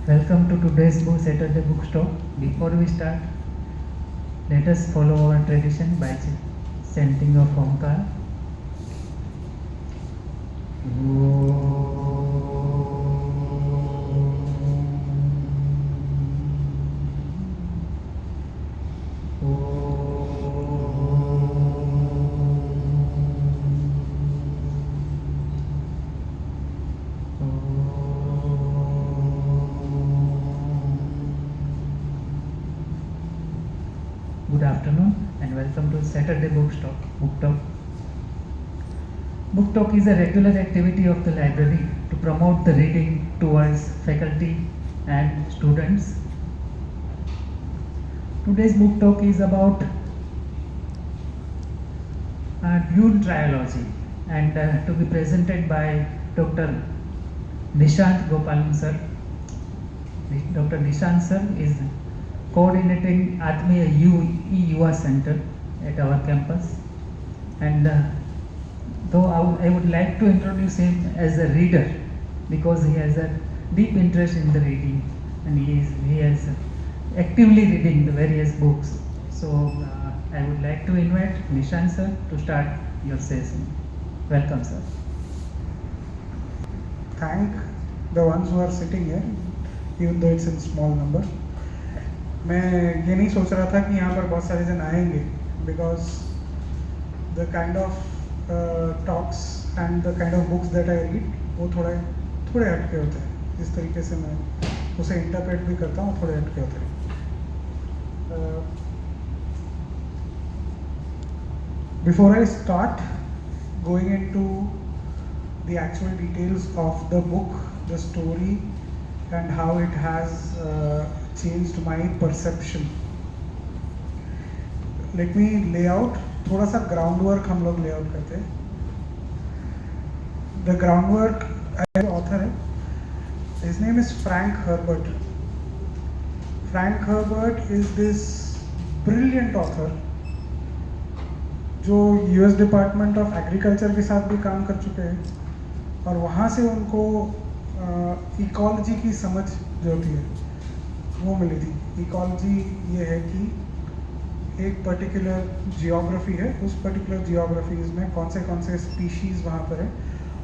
Welcome to today's book Saturday Bookstore. Before we start, let us follow our tradition by chanting of Omkar. Good afternoon and welcome to Saturday Book Talk. Book Talk is a regular activity of the library to promote the reading towards faculty and students. Today's Book Talk is about Dune trilogy and to be presented by Dr. Nishant Gopalan sir. Dr. Nishant sir is coordinating Atmiya Yuva Center at our campus, and though I would like to introduce him as a reader because he has a deep interest in the reading and he is actively reading the various books. So I would like to invite Nishant sir to start your session. Welcome sir. Thank the ones who are sitting here, even though it's in small number. मैं ये नहीं सोच रहा था कि यहाँ पर बहुत सारे जन आएंगे because the kind of talks and the kind of books that I read वो थोड़े हटके होते हैं. जिस तरीके से मैं उसे इंटरप्रेट भी करता हूँ थोड़े हटके होते हैं. Before I start going into the actual details of the book, the story, and how it has changed my perception. Let me lay out थोड़ा सा groundwork हम लोग lay out करते हैं. The groundwork author है, his name is Frank Herbert. Frank Herbert is this brilliant author जो US department of agriculture के साथ भी काम कर चुके हैं और वहाँ से उनको इकोलॉजी की समझ जो होती है वो मिली थी. इकोलॉजी ये है कि एक पर्टिकुलर जियोग्राफी है, उस पर्टिकुलर जियोग्राफीज में कौन से स्पीशीज़ वहाँ पर है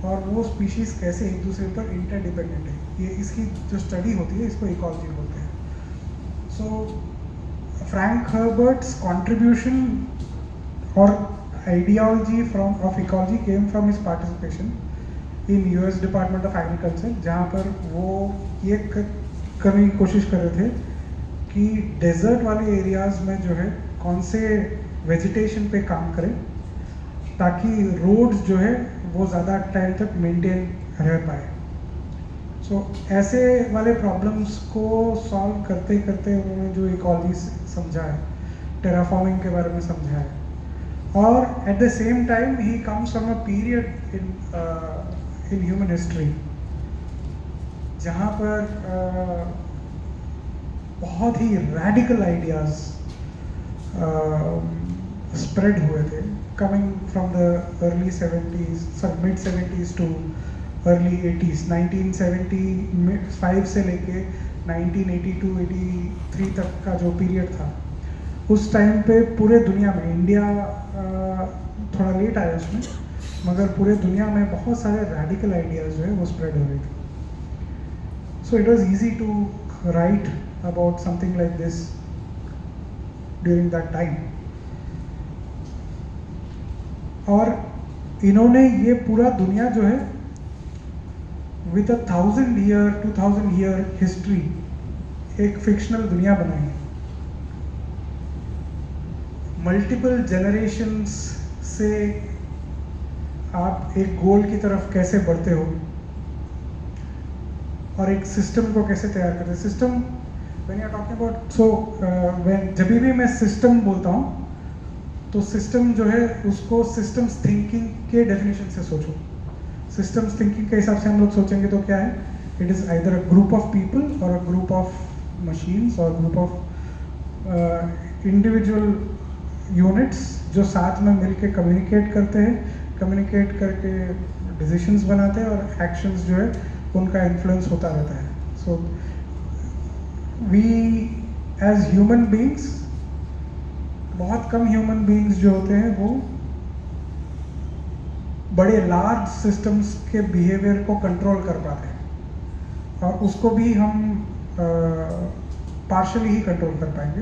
और वो स्पीशीज़ कैसे एक दूसरे पर इंटरडिपेंडेंट है. ये इसकी जो स्टडी होती है इसको इकोलॉजी बोलते हैं. So Frank Herbert's contribution or ideology of ecology came from his participation in US Department of Agriculture, जहाँ पर वो ये करने की कोशिश कर रहे थे कि डेजर्ट वाले एरियाज़ में जो है कौन से वेजिटेशन पे काम करें ताकि रोड्स जो है वो ज़्यादा टाइम तक मेंटेन रह पाए. सो ऐसे वाले प्रॉब्लम्स को सॉल्व करते करते उन्होंने जो इकोलॉजी समझा है, टेराफॉर्मिंग के बारे में समझा है. और at the same time he comes from a period in human history जहाँ पर बहुत ही radical ideas spread हुए थे, coming from the early 70s, mid 70s to early 80s. 1975 से लेके 1982-83 तक का जो पीरियड था उस टाइम पे पूरे दुनिया में, इंडिया थोड़ा लेट आया उसमें, मगर पूरे दुनिया में बहुत सारे रैडिकल आइडियाज़ जो है वो स्प्रेड हो रही थी. So it was easy to write about something like this during that time. और इन्होंने ये पूरा दुनिया जो है विद 1000 ईयर 2000 ईयर हिस्ट्री एक फिक्शनल दुनिया बनाई है. मल्टीपल जनरेशन्स से आप एक गोल की तरफ कैसे बढ़ते हो और एक सिस्टम को कैसे तैयार करते हैं. System when you are talking about, so when जब भी मैं सिस्टम बोलता हूँ तो सिस्टम जो है उसको सिस्टम्स थिंकिंग के डेफिनेशन से सोचो. सिस्टम्स थिंकिंग के हिसाब से हम लोग सोचेंगे तो क्या है, it is either a group of people और अ ग्रुप ऑफ मशीन्स और ग्रुप ऑफ इंडिविजुअल यूनिट्स जो साथ में मिलके कम्युनिकेट करते हैं, कम्युनिकेट करके डिसीशंस बनाते हैं और एक्शंस जो है उनका इन्फ्लुएंस होता रहता है. So we as human beings, बहुत कम ह्यूमन बीइंग्स जो होते हैं वो बड़े लार्ज सिस्टम्स के बिहेवियर को कंट्रोल कर पाते हैं, और उसको भी हम पार्शली ही कंट्रोल कर पाएंगे.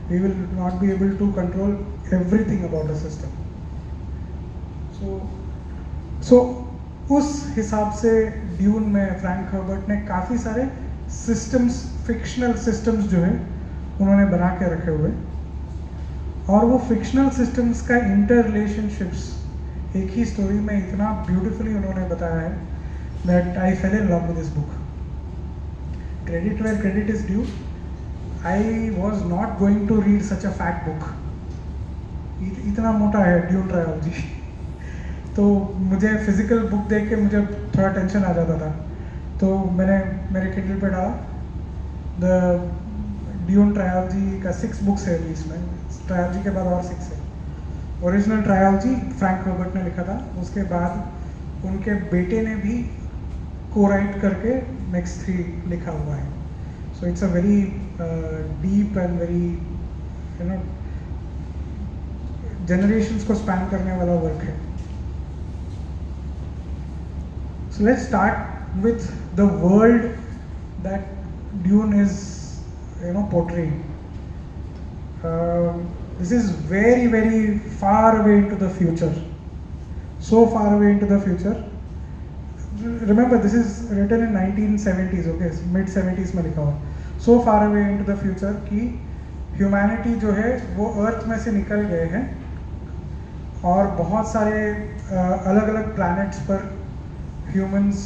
We will not be able to control everything about the system. So उस हिसाब से ड्यून में फ्रैंक हर्बर्ट ने काफ़ी सारे सिस्टम्स, फिक्शनल सिस्टम्स जो है उन्होंने बना के रखे हुए, और वो फिक्शनल सिस्टम्स का इंटर रिलेशनशिप्स एक ही स्टोरी में इतना ब्यूटिफुली उन्होंने बताया है that I fell in love with this book. Credit where credit is due. I was not going to read such a fat book. इतना मोटा है ड्यून ट्रायोलॉजी. तो मुझे फिजिकल बुक देख के मुझे थोड़ा टेंशन आ जाता था, तो मैंने मेरे किंडल पे डाला. द ड्यून ट्रायोलॉजी का 6 बुक्स है इसमें, ट्रायोलॉजी के बाद और 6 है. ओरिजिनल ट्रायोलॉजी फ्रैंक हर्बर्ट ने लिखा था, उसके बाद उनके बेटे ने भी को राइट करके नेक्स्ट 3 लिखा हुआ है. So it's a very deep and very generations को स्पैन करने वाला वर्क है. So let's start with the world that Dune is, portraying. This is very, very far away into the future. So far away into the future. Remember, this is written in 1970s, okay, mid 70s में लिखा हुआ. So far away into the future कि humanity जो है वो अर्थ में से निकल गए हैं, और बहुत सारे अलग अलग planets पर ह्यूमंस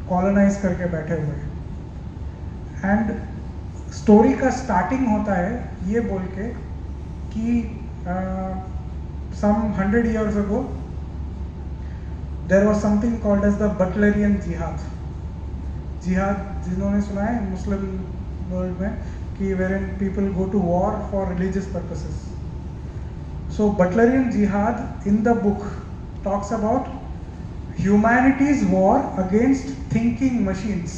कॉलोनाइज करके बैठे हुए हैं. एंड स्टोरी का स्टार्टिंग होता है ये बोल के कि some 100 years ago there was something called as the Butlerian jihad. जिहाद जिन्होंने सुना है मुस्लिम वर्ल्ड में कि wherein people go to war for religious purposes. So Butlerian jihad in the book talks about humanity's war against thinking machines.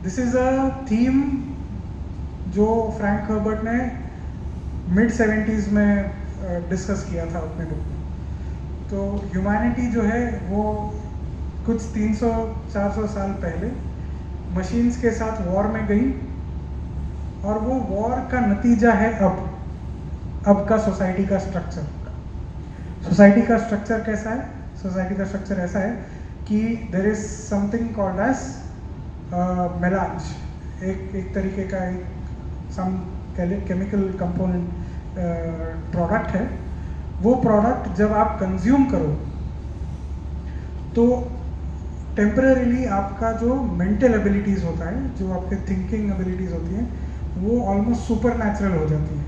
This is a theme जो Frank Herbert ने mid 70s में discuss किया था अपने book में. तो humanity जो है वो कुछ 300-400 साल पहले मशीन्स के साथ वॉर में गई, और वो वॉर का नतीजा है अब का सोसाइटी का स्ट्रक्चर. सोसाइटी का स्ट्रक्चर कैसा है? सोसाइटी का स्ट्रक्चर ऐसा है कि there is something called as melange. एक तरीके का सम केमिकल कंपोनेंट प्रोडक्ट है. वो प्रोडक्ट जब आप कंज्यूम करो तो टेम्परेरीली आपका जो मेंटल एबिलिटीज़ होता है, जो आपके थिंकिंग एबिलिटीज़ होती हैं, वो ऑलमोस्ट सुपर नेचुरल हो जाती हैं,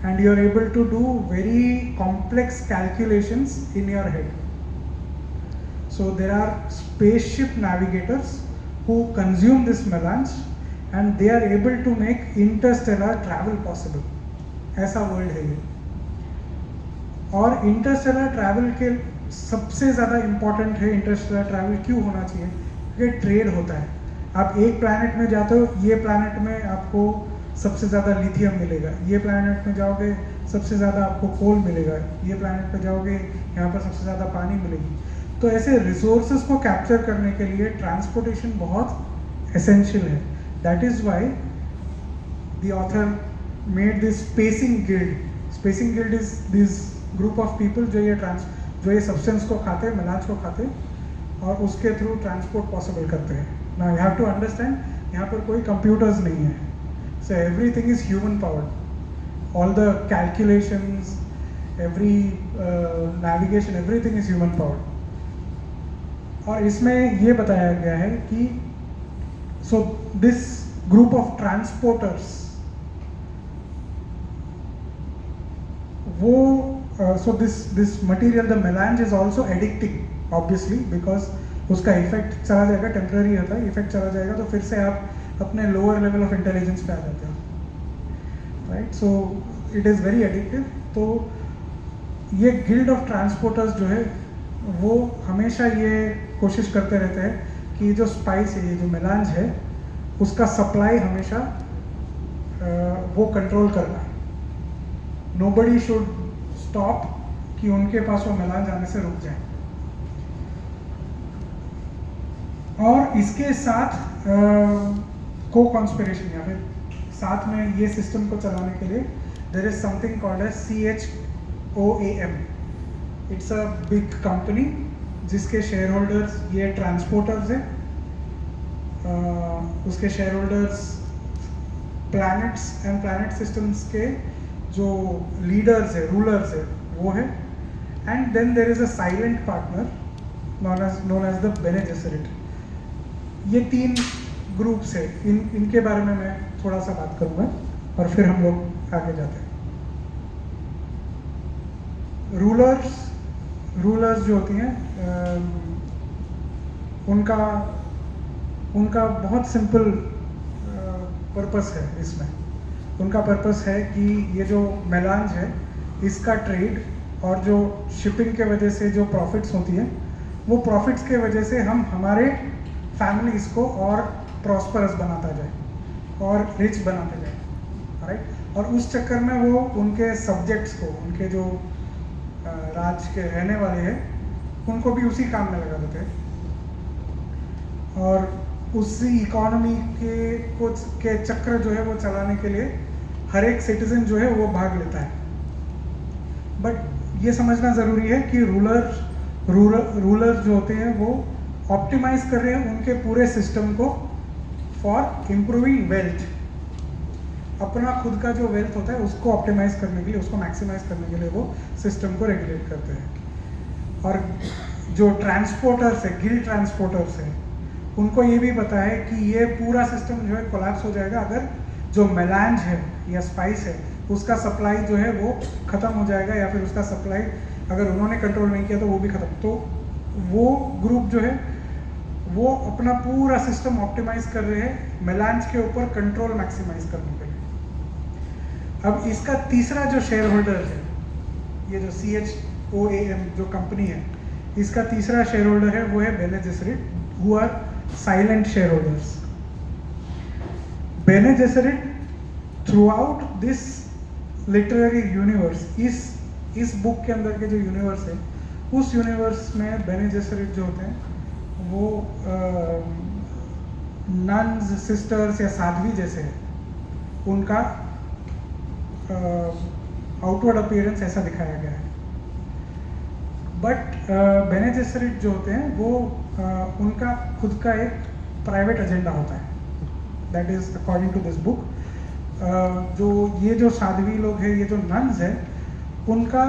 and you are able to do very complex calculations in your head. So there are spaceship navigators who consume this melange and they are able to make interstellar travel possible. ऐसा world है ये. और Interstellar travel के सबसे ज़्यादा important है Interstellar travel क्यों होना चाहिए? क्योंकि ट्रेड होता है. आप एक प्लैनेट में जाते हो, ये प्लैनेट में आपको सबसे ज़्यादा लिथियम मिलेगा, ये प्लैनेट में जाओगे सबसे ज़्यादा आपको कोल मिलेगा, ये प्लैनेट पे जाओगे यहाँ पर सबसे ज़्यादा पानी मिलेगी. तो ऐसे रिसोर्सेज को कैप्चर करने के लिए ट्रांसपोर्टेशन बहुत एसेंशियल है. That is why the author made this spacing guild. Spacing guild is this group of people जो ये सब्सटेंस को खाते हैं, मेलांज को खाते हैं, और उसके थ्रू ट्रांसपोर्ट पॉसिबल करते हैं. Now you have to understand, यहाँ पर कोई कंप्यूटर्स नहीं है. So everything is human powered. All the calculations, every navigation, everything is human powered. और इसमें ये बताया गया है कि so this group of transporters, वो so this material, the melange is also addicting obviously because उसका इफेक्ट चला जाएगा, टेम्पररी होता है, इफेक्ट चला जाएगा तो फिर से आप अपने लोअर लेवल ऑफ इंटेलिजेंस पे आ जाते हो, right. So it is very addictive. तो ये गिल्ड ऑफ ट्रांसपोर्टर्स जो है वो हमेशा ये कोशिश करते रहते हैं कि जो स्पाइस है, ये जो मेलांज है, उसका सप्लाई हमेशा वो कंट्रोल करना है। नोबडी शुड स्टॉप कि उनके पास वो मेलान जाने से रुक जाए। और इसके साथ को कॉन्स्पिरेशन या फिर साथ में ये सिस्टम को चलाने के लिए there is something called as CHOAM। It's a big company जिसके शेयर होल्डर्स ये ट्रांसपोर्टर्स हैं, उसके share holders planets and planet systems के जो लीडर्स है, रूलर्स है, वो है। And then there is a silent partner known as the Bene Gesserit. ये 3 ग्रुप्स है, इनके बारे में मैं थोड़ा सा बात करूंगा और फिर हम लोग आगे जाते हैं। रूलर्स जो होती हैं उनका बहुत सिंपल पर्पस है इसमें। उनका पर्पस है कि ये जो मेलांज है इसका ट्रेड और जो शिपिंग के वजह से जो प्रॉफिट्स होती है वो प्रॉफिट्स के वजह से हम हमारे फैमिलीज़ को और प्रॉस्परस बनाता जाए और रिच बनाते जाए, राइट। और उस चक्कर में वो उनके सब्जेक्ट्स को, उनके जो राज के रहने वाले हैं, उनको भी उसी काम में लगा देते हैं और उसी इकोनॉमी के चक्र जो है वो चलाने के लिए हर एक सिटीजन जो है वो भाग लेता है। बट ये समझना ज़रूरी है कि रूलर जो होते हैं वो ऑप्टिमाइज कर रहे हैं उनके पूरे सिस्टम को फॉर इम्प्रूविंग वेल्थ। अपना खुद का जो वेल्थ होता है उसको ऑप्टिमाइज करने के लिए, उसको मैक्सिमाइज करने के लिए वो सिस्टम को रेगुलेट करते हैं। और जो ट्रांसपोर्टर्स है, गिल्ड ट्रांसपोर्टर्स है, उनको ये भी पता है कि ये पूरा सिस्टम जो है कोलैप्स हो जाएगा अगर जो मेलांज है या स्पाइस है उसका सप्लाई जो है वो ख़त्म हो जाएगा, या फिर उसका सप्लाई अगर उन्होंने कंट्रोल नहीं किया तो वो भी ख़त्म। तो वो ग्रुप जो है वो अपना पूरा सिस्टम ऑप्टिमाइज कर रहे हैं मेलांज के ऊपर कंट्रोल मैक्सिमाइज करने के लिए। अब इसका तीसरा जो शेयर होल्डर है, ये जो CHOAM जो कंपनी है, इसका तीसरा शेयर होल्डर है वो है Bene Gesserit, who are silent shareholders. Bene Gesserit throughout this literary universe, इस बुक के अंदर के जो यूनिवर्स है उस यूनिवर्स में बेने जेसेरिट जो होते हैं वो नन्स, सिस्टर्स या साध्वी जैसे हैं, उनका आउटवर्ड अपीयरेंस ऐसा दिखाया गया है। बट बेने जेसेरिट जो होते हैं वो उनका खुद का एक प्राइवेट एजेंडा होता है, that is according to this book. ये जो साध्वी लोग हैं, ये जो नन्स है, उनका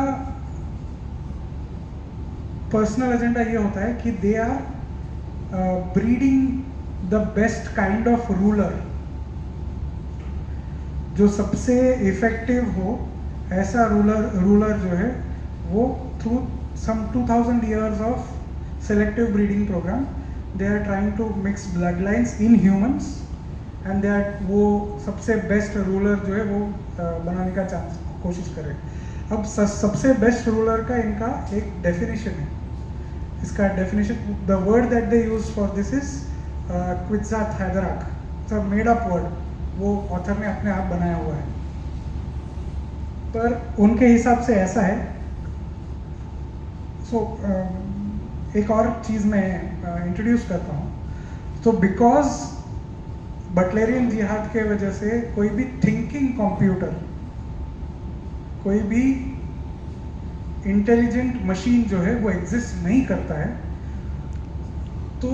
पर्सनल एजेंडा ये होता है कि they are breeding the best kind of ruler, जो सबसे इफेक्टिव हो ऐसा रूलर जो है वो through some 2000 years of selective breeding program they are trying to mix bloodlines in humans and they are वो सबसे बेस्ट रूलर जो है वो बनाने का कोशिश करें। अब सबसे बेस्ट रूलर का इनका एक डेफिनेशन है। इसका definition, the word that they use for this is Kwisatz Haderach, it's a made up word, वो ऑथर ने अपने आप बनाया हुआ है। पर उनके हिसाब से ऐसा है। एक और चीज़ मैं इंट्रोड्यूस करता हूँ। तो बिकॉज बटलेरियन जिहाद के वजह से कोई भी थिंकिंग कंप्यूटर, कोई भी इंटेलिजेंट मशीन जो है वो एग्जिस्ट नहीं करता है, तो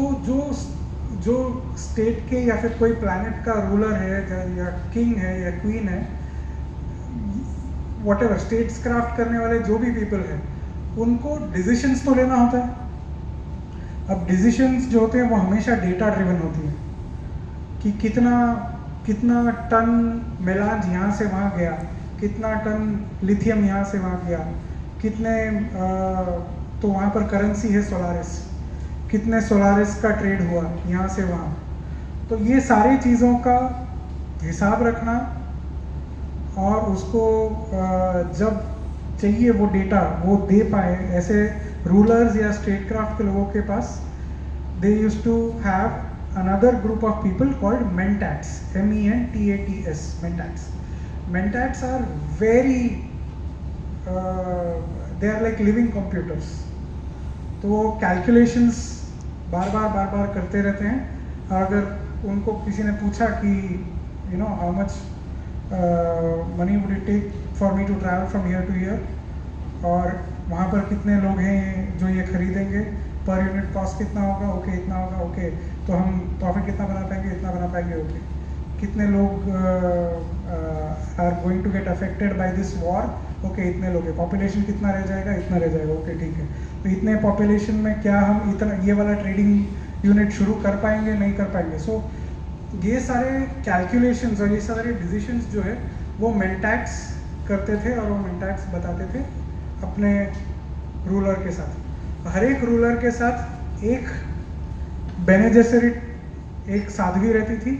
जो स्टेट के या फिर कोई प्लैनेट का रूलर है या किंग है या क्वीन है, व्हाटएवर स्टेट्स क्राफ्ट करने वाले जो भी पीपल हैं, उनको डिसीशंस तो लेना होता है। अब डिसीशंस जो होते हैं वो हमेशा डेटा ड्रिवन होती हैं कि कितना टन मेलांज यहाँ से वहाँ गया, कितना टन लिथियम यहाँ से वहाँ गया, कितने तो वहाँ पर करेंसी है सोलारिस, कितने सोलारिस का ट्रेड हुआ यहाँ से वहाँ। तो ये सारी चीज़ों का हिसाब रखना और उसको जब चाहिए वो डेटा वो दे पाए, ऐसे रूलर्स या स्टेट क्राफ्ट के लोगों के पास they used to have another group of people called mentats, mentats, mentats. Mentats are very they are like living computers. तो वो कैलकुलेशंस बार बार करते रहते हैं। अगर उनको किसी ने पूछा कि you know how much money would it take for me to travel from here to here, और वहाँ पर कितने लोग हैं जो ये खरीदेंगे, पर यूनिट कॉस्ट कितना होगा, ओके इतना होगा, ओके तो हम प्रॉफिट कितना बना पाएंगे, इतना बना पाएंगे, ओके कितने लोग are going to get affected by this war, okay इतने लोग हैं, पॉपुलेशन कितना रह जाएगा, इतना रह जाएगा, ओके ठीक है, तो इतने पॉपुलेशन में क्या हम इतना ये वाला ट्रेडिंग यूनिट शुरू कर पाएंगे, नहीं कर पाएंगे। सो ये सारे कैलकुलेशंस और ये सारे डिसीजंस जो है वो मेंटैट्स करते थे, और वो मेंटैट्स बताते थे अपने रूलर के साथ। हर एक रूलर के साथ एक बेने जेसेरिट, एक साध्वी रहती थी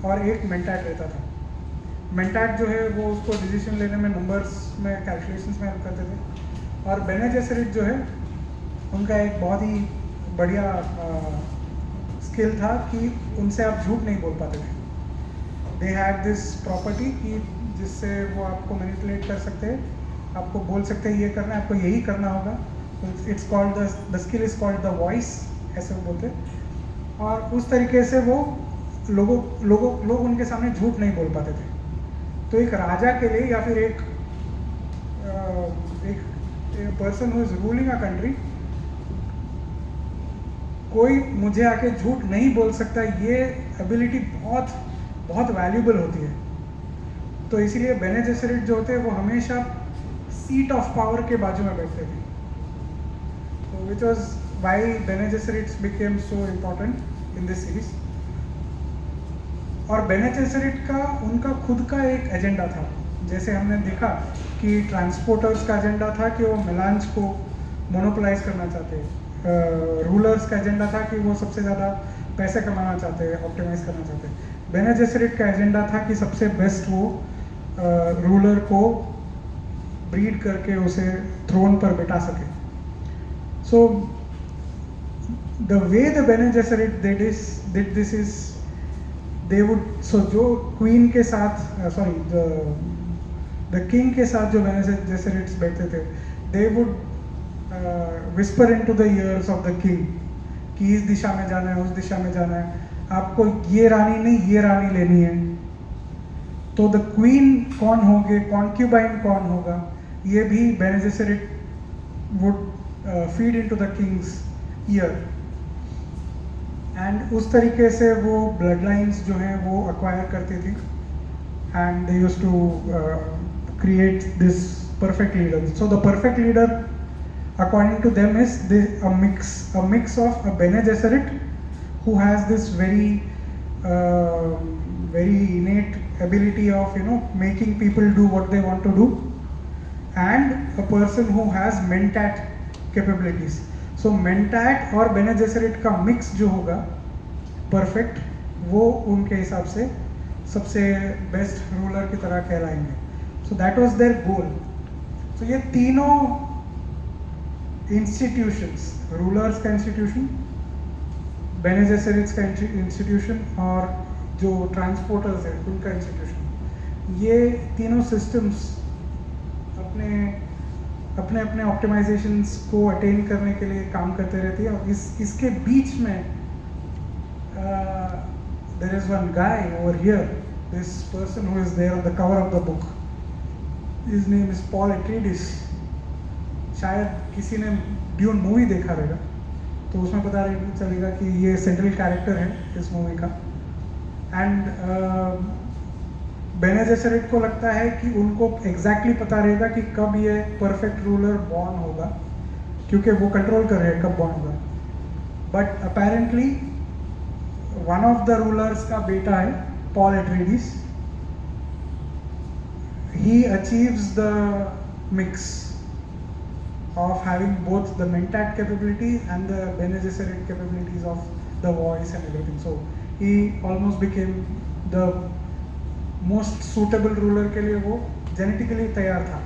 और एक मेंटैट रहता था। मेंटैट जो है वो उसको डिसीजन लेने में, नंबर्स में, कैलकुलेशंस में हेल्प करते थे, और बेने जेसेरिट जो है उनका एक बहुत ही बढ़िया स्किल था कि उनसे आप झूठ नहीं बोल पाते थे। दे हैड दिस प्रॉपर्टी कि जिससे वो आपको मैनिपुलेट कर सकते हैं, आपको बोल सकते हैं ये करना है, आपको यही करना होगा। It's called the skill is called the voice, ऐसे वो बोलते। और उस तरीके से वो लोग उनके सामने झूठ नहीं बोल पाते थे। तो एक राजा के लिए या फिर एक person who is ruling a country, कोई मुझे आके झूठ नहीं बोल सकता, ये एबिलिटी बहुत बहुत वैल्यूबल होती है। तो इसीलिए बेने जेसेरिट जो होते हैं वो हमेशा सीट ऑफ पावर के बाजू में बैठते थे। तो विच was why Bene Gesserits became so important in this series. और बेने जेसेरिट का उनका खुद का एक एजेंडा था। जैसे हमने देखा कि ट्रांसपोर्टर्स का एजेंडा था कि वो मिलान्स को मोनोपोलाइज करना चाहते हैं, रूलर्स का एजेंडा था कि वो सबसे ज़्यादा पैसे कमाना चाहते हैं, ऑप्टिमाइज करना चाहते हैं। बेने जेसेरिट का एजेंडा था कि सबसे बेस्ट वो रूलर को ब्रीड करके उसे थ्रोन पर बिठा सके। So the way the Bene Gesserit did this is they would, so जो क्वीन के साथ द किंग के साथ जो बेने जेसेरिट्स बैठते थे, they would whisper into the years of the king कि इस दिशा में जाना है, उस दिशा में जाना है, आपको ये रानी नहीं ये रानी लेनी है। तो द क्वीन कौन होंगे, कॉन्क्यूबाइन कौन होगा, ये भी Bene Gesserit would feed into the king's ear. And उस तरीके से वो ब्लड लाइन्स जो हैं वो अक्वायर करती थी, and they used to create this perfect leader. So the perfect leader according to them is a mix of a Bene Gesserit who has this very innate ability of making people do what they want to do, and a person who has mentat capabilities. So mentat और Bene Gesserit का mix जो होगा perfect, वो उनके हिसाब से सबसे best ruler की तरह कहलाएंगे। So that was their goal. So ये तीनों इंस्टीट्यूशंस, रूलर्स का इंस्टीट्यूशन, बेने जेसेरिट्स का इंस्टीट्यूशन और जो ट्रांसपोर्टर्स हैं उनका इंस्टीट्यूशन, ये तीनों सिस्टम्स अपने अपने ऑप्टिमाइजेशंस को अटेन करने के लिए काम करते रहती है। और इसके बीच में there is one guy over here, this person who is there on the cover of the book, his name is Paul Atreides. शायद किसी ने ड्यून मूवी देखा रहेगा तो उसमें पता चलेगा कि ये सेंट्रल कैरेक्टर है इस मूवी का। एंड बेने जेसेरिट को लगता है कि उनको एग्जैक्टली पता रहेगा कि कब ये परफेक्ट रूलर बॉर्न होगा, क्योंकि वो कंट्रोल कर रहे हैं कब बॉर्न होगा। But apparently one of the rulers का बेटा है Paul Atreides, he achieves the mix of having both the mentat capabilities and the Bene Gesserit capabilities of the voice and everything. So he almost became the most suitable ruler के लिए वो genetically तैयार था,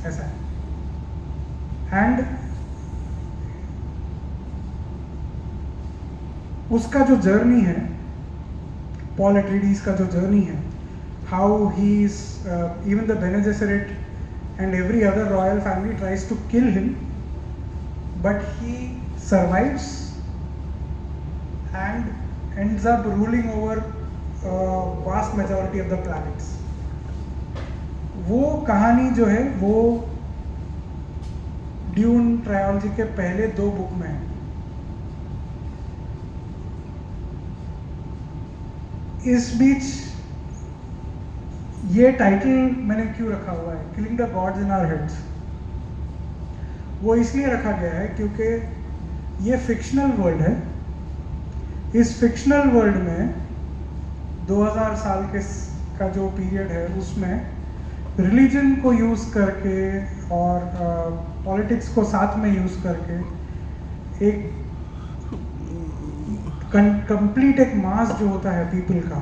ऐसा है। And उसका जो journey है, पॉल एट्रीडीज का जो जर्नी है, how he is even the बेने जेसेरेट and every other royal family tries to kill him, but he survives and ends up ruling over vast majority of the planets. वो कहानी जो है वो ड्यून ट्रायोलॉजी के पहले 2 बुक में है। इस बीच ये टाइटल मैंने क्यों रखा हुआ है, killing the gods in our heads, वो इसलिए रखा गया है क्योंकि ये फिक्शनल वर्ल्ड है। इस फिक्शनल वर्ल्ड में 2000 साल का जो पीरियड है उसमें रिलीजन को यूज़ करके और पॉलिटिक्स को साथ में यूज़ करके एक कंप्लीट एक मास जो होता है पीपल का,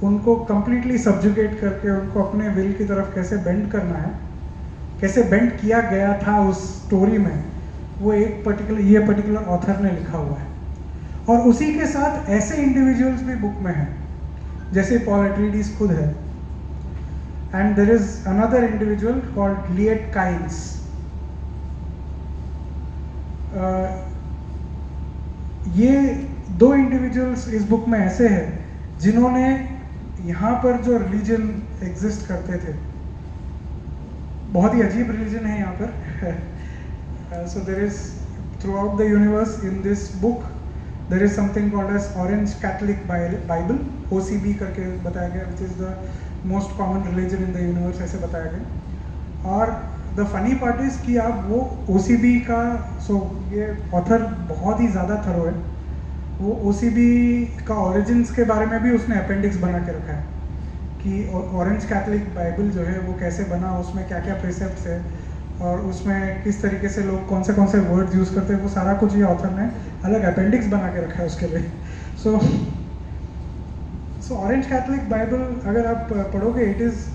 उनको कंप्लीटली सब्जुगेट करके उनको अपने विल की तरफ कैसे बेंड करना है, कैसे बेंड किया गया था उस स्टोरी में, वो ये पर्टिकुलर ऑथर ने लिखा हुआ है। और उसी के साथ ऐसे इंडिविजुअल्स भी बुक में हैं जैसे पॉल एट्रीडीज खुद है, and there is another individual called Liet Kynes. ये 2 इंडिविजुअल्स इस बुक में ऐसे हैं जिन्होंने यहाँ पर जो रिलीजन एग्जिस्ट करते थे, बहुत ही अजीब रिलीजन है यहाँ पर। So there is throughout the universe in this book there is something called as Orange Catholic Bible, OCB करके बताया गया, which is the most common religion in the universe, ऐसे बताया गया। और द फनी पार्ट इज कि आप वो OCB का, ये ऑथर बहुत ही ज़्यादा थरो है, वो OCB का ओरिजिन्स के बारे में भी उसने अपेंडिक्स बना के रखा है कि ऑरेंज कैथलिक बाइबल जो है वो कैसे बना, उसमें क्या क्या प्रिसेप्ट्स है और उसमें किस तरीके से लोग कौन से वर्ड्स यूज़ करते हैं, वो सारा कुछ ये ऑथर ने अलग अपेंडिक्स बना के रखा है उसके लिए। सो ऑरेंज कैथलिक बाइबल अगर आप पढ़ोगे, it is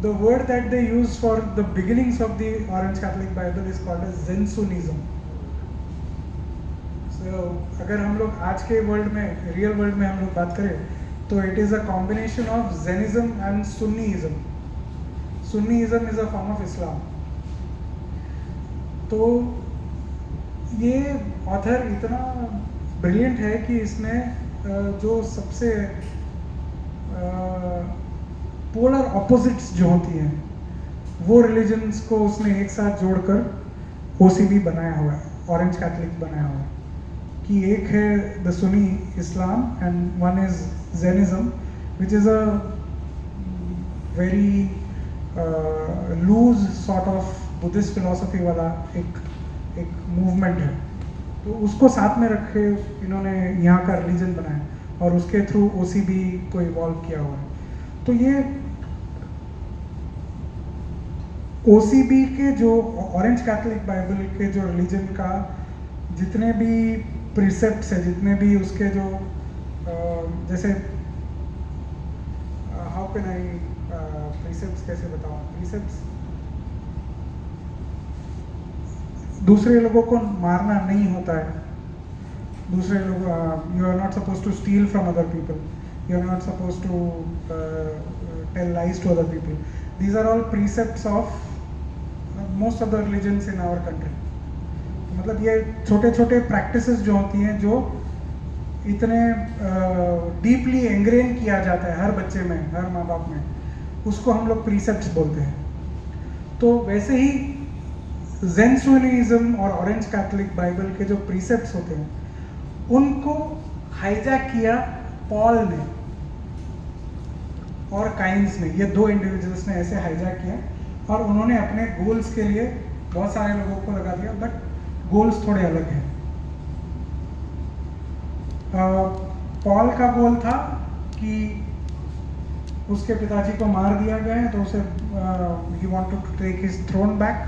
the word that they use for the beginnings of the orange Catholic Bible is called as Zensunnism. अगर हम लोग आज के वर्ल्ड में, रियल वर्ल्ड में हम लोग बात करें तो it is a combination of Zenism and Sunnism. Sunnism is a form of Islam. तो ये ऑथर इतना ब्रिलियंट है कि इसने जो सबसे पोलर ऑपोजिट्स जो होती हैं वो रिलीजन्स को उसने एक साथ जोड़कर OCB बनाया हुआ है, ऑरेंज कैथलिक बनाया हुआ है, कि एक है the Sunni Islam and one is Zenism, which is a very loose sort of Buddhist philosophy वाला एक मूवमेंट है। तो उसको साथ में रखे इन्होंने यहाँ का रिलीजन बनाया और उसके थ्रू OCB को इवॉल्व किया हुआ है। तो ये OCB के जो ऑरेंज कैथलिक बाइबल के जो रिलीजन का जितने भी प्रिसेप्ट्स है, जितने भी उसके जो जैसे हाउ कैन आई प्रिसेप्ट्स कैसे बताऊँ, प्रिसेप्ट्स दूसरे लोगों को मारना नहीं होता है, दूसरे लोग, you are not suppose to steal from other people, you are not suppose to tell lies to other people, these are all precepts of most of the religions in our country. मतलब ये छोटे छोटे practices जो होती हैं जो इतने deeply एंग्रेन किया जाता है हर बच्चे में, हर माँ बाप में, उसको हम लोग प्रीसेप्ट्स बोलते हैं। तो वैसे ही ज़ेनसुनिज्म और ऑरेंज कैथलिक बाइबल के जो प्रीसेप्ट्स होते हैं उनको हाईजैक किया पॉल ने और काइंस ने, ये 2 इंडिविजुअल्स ने ऐसे हाईजैक किया और उन्होंने अपने गोल्स के लिए बहुत सारे लोगों को लगा दिया, बट गोल्स थोड़े अलग हैं। पॉल का गोल था कि उसके पिताजी को मार दिया गया है तो उसे he wanted to take his throne back.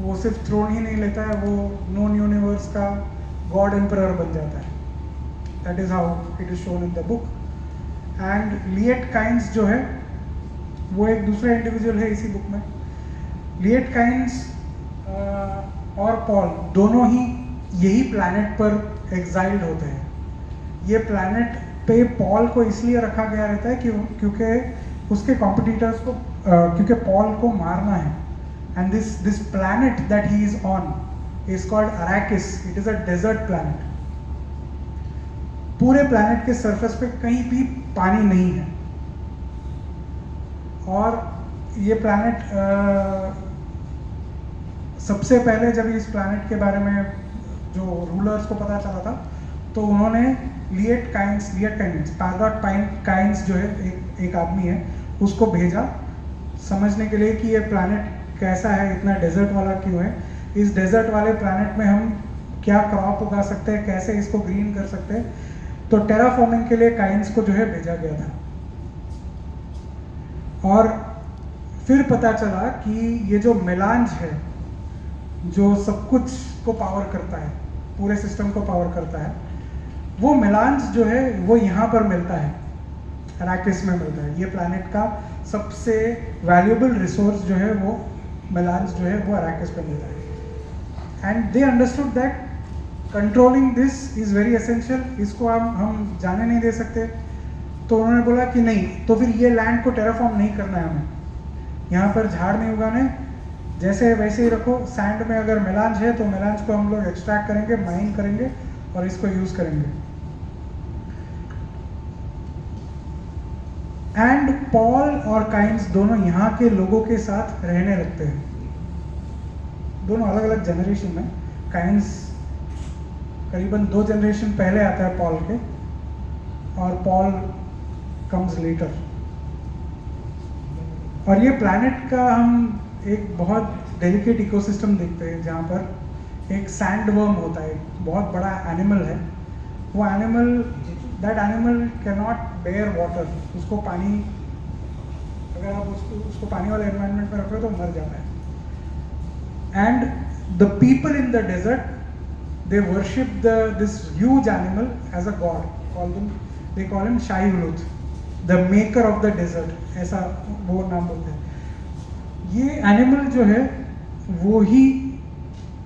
वो सिर्फ थ्रोन ही नहीं लेता है, वो नोन यूनिवर्स का गॉड एम्परर बन जाता है। That is how it is shown in the book. And Liet Kynes जो है वो एक दूसरा इंडिविजुअल है इसी बुक में। लिएट काइंस और पॉल दोनों ही यही प्लैनेट पर एग्जाइल्ड होते हैं। ये प्लैनेट पे पॉल को इसलिए रखा गया रहता है क्योंकि उसके कॉम्पिटिटर्स को क्योंकि पॉल को मारना है। And this planet that he is on is called Arrakis. It is a desert planet. पूरे प्लैनेट के सरफेस पे कहीं भी पानी नहीं है। और ये प्लैनेट सबसे पहले जब इस प्लैनेट के बारे में जो रूलर्स को पता चला था तो उन्होंने लिएट काइंस पैरगॉट काइंस जो है एक आदमी है, उसको भेजा समझने के लिए कि ये प्लैनेट कैसा है, इतना डेजर्ट वाला क्यों है, इस डेजर्ट वाले प्लैनेट में हम क्या क्रॉप उगा सकते हैं, कैसे इसको ग्रीन कर सकते हैं। तो टेराफॉर्मिंग के लिए काइंस को जो है भेजा गया था। और फिर पता चला कि ये जो मेलांज है जो सब कुछ को पावर करता है, पूरे सिस्टम को पावर करता है, वो मेलांज जो है वो यहाँ पर मिलता है, अरैकिस में मिलता है। ये प्लैनेट का सबसे वैल्यूएबल रिसोर्स जो है वो मेलांज जो है वो अरैकिस पे मिलता है। And they understood that controlling this is very essential. इसको हम जाने नहीं दे सकते। तो उन्होंने बोला कि नहीं, तो फिर ये लैंड को टेराफॉर्म नहीं करना है हमें, यहाँ पर झाड़ नहीं उगाने, जैसे वैसे ही रखो। सैंड में अगर मेलांज है तो मेलांज को हम लोग एक्सट्रैक्ट करेंगे, माइन करेंगे और इसको यूज़ करेंगे। एंड पॉल और काइंस दोनों यहाँ के लोगों के साथ रहने लगते हैं, दोनों अलग अलग जनरेशन में। काइंस करीबन 2 जनरेशन पहले आता है पॉल के, और पॉल कम्स लेटर। और ये प्लैनेट का हम एक बहुत डेलिकेट इकोसिस्टम देखते हैं जहाँ पर एक सैंड वर्म होता है, एक बहुत बड़ा एनिमल है। वो animal that animal can not bear water. उसको पानी, अगर आप उसको पानी वाले एनवायरनमेंट में रखो तो मर जाता है। And the people in the desert they worship this huge animal as a god. They call him Shai Hulud, the maker of the desert, ऐसा वो नाम बोलते हैं। ये एनिमल जो है वो ही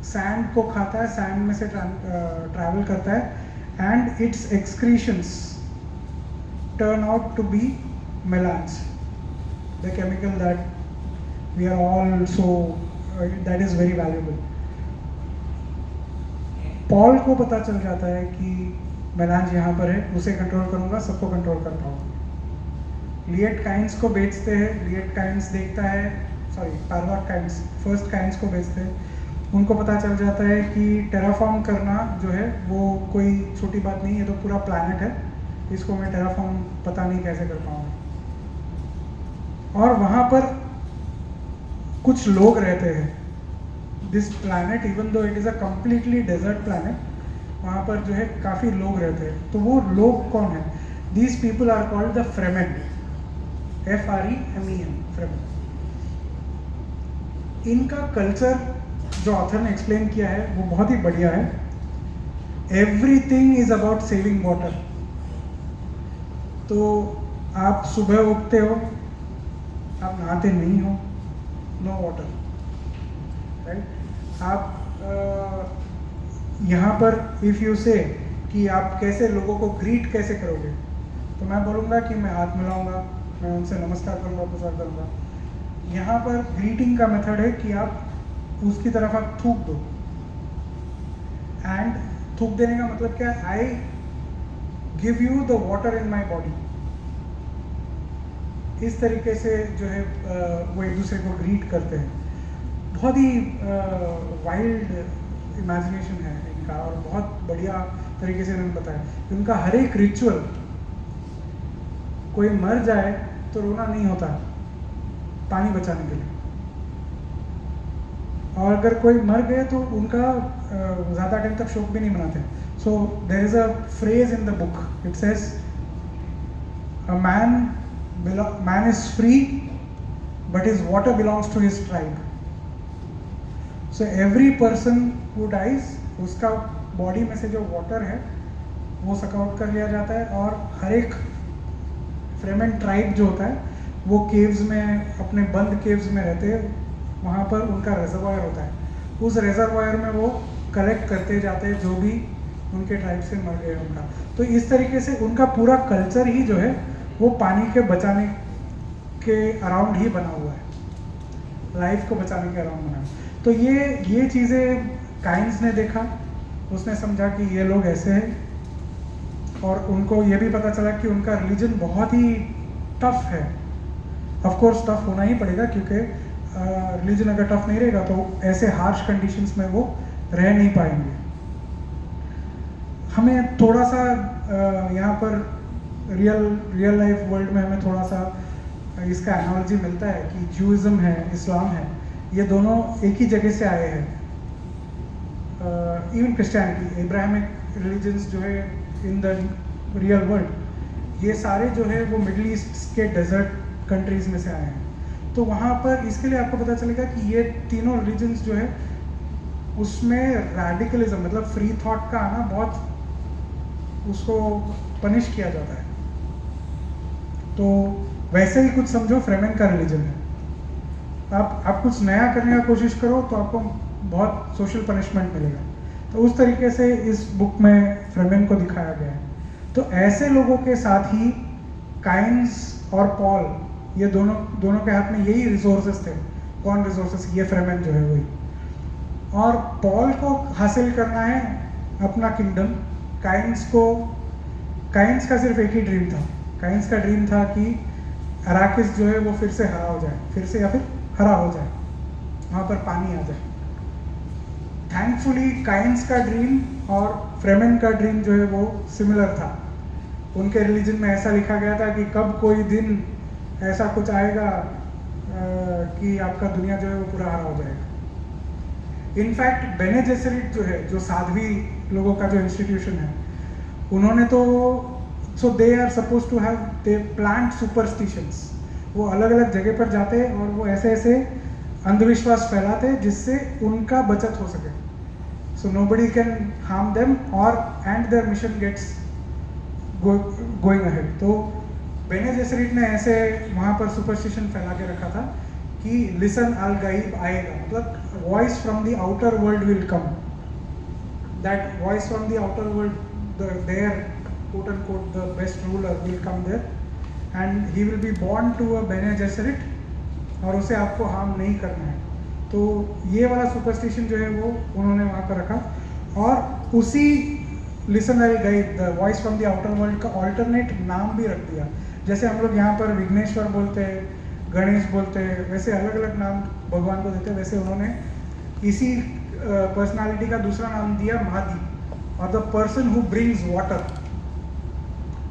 सैंड को खाता है, सैंड में से ट्रैवल करता है, and its excretions turn out to be melange, the chemical that we are all so that is very valuable. Paul को पता चल जाता है कि मेलांज यहाँ पर है, उसे कंट्रोल करूँगा, सबको कंट्रोल कर पाऊँगा। लिएट काइंस को बेचते हैं, लिएट काइंस देखता है, सॉरी पैरगॉट काइंस फर्स्ट काइंस को बेचते हैं। उनको पता चल जाता है कि टेराफॉर्म करना जो है वो कोई छोटी बात नहीं है, तो पूरा प्लैनेट है, इसको मैं टेराफॉर्म पता नहीं कैसे कर पाऊँगा। और वहाँ पर कुछ लोग रहते हैं। This planet even though it is a completely desert planet, वहाँ पर जो है काफ़ी लोग रहते हैं। तो वो लोग कौन है? These people are called the Fremen, FREMEN, Fremen. इनका कल्चर जो ऑथर ने एक्सप्लेन किया है वो बहुत ही बढ़िया है। Everything is about saving water. तो आप सुबह उठते हो, आप नहाते नहीं हो, नो वाटर, राइट। आप यहाँ पर इफ़ यू से कि आप कैसे लोगों को ग्रीट कैसे करोगे, तो मैं बोलूँगा कि मैं हाथ मिलाऊंगा, मैं उनसे नमस्कार करूँगा, प्रसार करूँगा। यहाँ पर ग्रीटिंग का मेथड है कि आप उसकी तरफ आप थूक दो। एंड थूक देने का मतलब क्या है? I give you the water in my body. इस तरीके से जो है वो एक दूसरे को ग्रीट करते हैं। बहुत ही वाइल्ड इमेजिनेशन है इनका, और बहुत बढ़िया तरीके से इन्होंने बताया। उनका हर एक रिचुअल, कोई मर जाए तो रोना नहीं होता पानी बचाने के लिए, और अगर कोई मर गए तो उनका ज़्यादा टाइम तक शोक भी नहीं मनाते। So there is a phrase in the book, it says a man is free but his water belongs to his tribe. So every person who dies, उसका बॉडी में से जो वाटर है वो सक आउट कर लिया जाता है, और हर एक फ्रेमेन ट्राइब जो होता है वो केव्स में, अपने बंद केव्स में रहते हैं। वहाँ पर उनका रिजर्वायर होता है, उस रिजर्वायर में वो कलेक्ट करते जाते हैं जो भी उनके ट्राइब से मर गए उनका। तो इस तरीके से उनका पूरा कल्चर ही जो है वो पानी के बचाने के अराउंड ही बना हुआ है, लाइफ को बचाने के अराउंड बना है। तो ये चीज़ें काइंस ने देखा, उसने समझा कि ये लोग ऐसे हैं, और उनको ये भी पता चला कि उनका रिलीजन बहुत ही टफ है। ऑफ कोर्स टफ होना ही पड़ेगा, क्योंकि रिलीजन अगर टफ नहीं रहेगा तो ऐसे हार्श कंडीशंस में वो रह नहीं पाएंगे। हमें थोड़ा सा यहाँ पर रियल लाइफ वर्ल्ड में हमें थोड़ा सा इसका एनालॉजी मिलता है कि ज्यूइज्म है, इस्लाम है, ये दोनों एक ही जगह से आए हैं। इवन क्रिश्चियनिटी, इब्राहिमिक रिलीजन्स जो है इन द रियल वर्ल्ड, ये सारे जो है वो मिडल ईस्ट के डेजर्ट कंट्रीज में से आए हैं। तो वहाँ पर इसके लिए आपको पता चलेगा कि ये तीनों रिलीजन्स जो है उसमें रैडिकलिज्म मतलब फ्री थॉट का आना बहुत उसको पनिश किया जाता है। तो वैसे ही कुछ समझो फ्रेमेन का रिलीजन है। आप कुछ नया करने का कोशिश करो तो आपको बहुत सोशल पनिशमेंट मिलेगा। तो उस तरीके से इस बुक में फ्रेमेन को दिखाया गया है। तो ऐसे लोगों के साथ ही काइंस और पॉल, ये दोनों के हाथ में यही रिसोर्सेस थे। कौन रिसोर्सेस? ये फ्रेमेन जो है वही। और पॉल को हासिल करना है अपना किंगडम। काइंस का सिर्फ एक ही ड्रीम था। काइंस का ड्रीम था कि अराकिस जो है वो फिर से हरा हो जाए, हरा हो जाए, वहाँ पर पानी आ जाए। थैंकफुली काइंस का ड्रीम और फ्रेमेन का ड्रीम जो है वो सिमिलर था। उनके रिलीजन में ऐसा लिखा गया था कि कब कोई दिन ऐसा कुछ आएगा कि आपका दुनिया जो है वो पूरा हरा हो जाएगा। इनफैक्ट बेने जेसरिट जो है, जो साध्वी लोगों का जो इंस्टीट्यूशन है, उन्होंने तो so they are suppose to have they plant superstitions. वो अलग अलग जगह पर जाते और वो ऐसे ऐसे अंधविश्वास फैलाते जिससे उनका बचत हो सके। So nobody can harm them और and their mission gets going ahead. तो बेने जेसरिट ने ऐसे वहाँ पर सुपरस्टिशन फैला के रखा था कि लिसन अल गाइब आएगा, मतलब voice from the outer world will come. That voice from the outer world, there quote unquote the best ruler will come there and he will be born to a Bene Gesserit और उसे आपको harm नहीं करना है। तो ये वाला superstition जो है वो उन्होंने वहाँ पर रखा और उसी Lisan al Gaib the voice from the outer world का ऑल्टरनेट नाम भी रख दिया। जैसे हम लोग यहाँ पर विघ्नेश्वर बोलते हैं, गणेश बोलते हैं, वैसे अलग अलग नाम भगवान को देते हैं। वैसे उन्होंने इसी पर्सनालिटी का दूसरा नाम दिया महादीप और the person who brings water,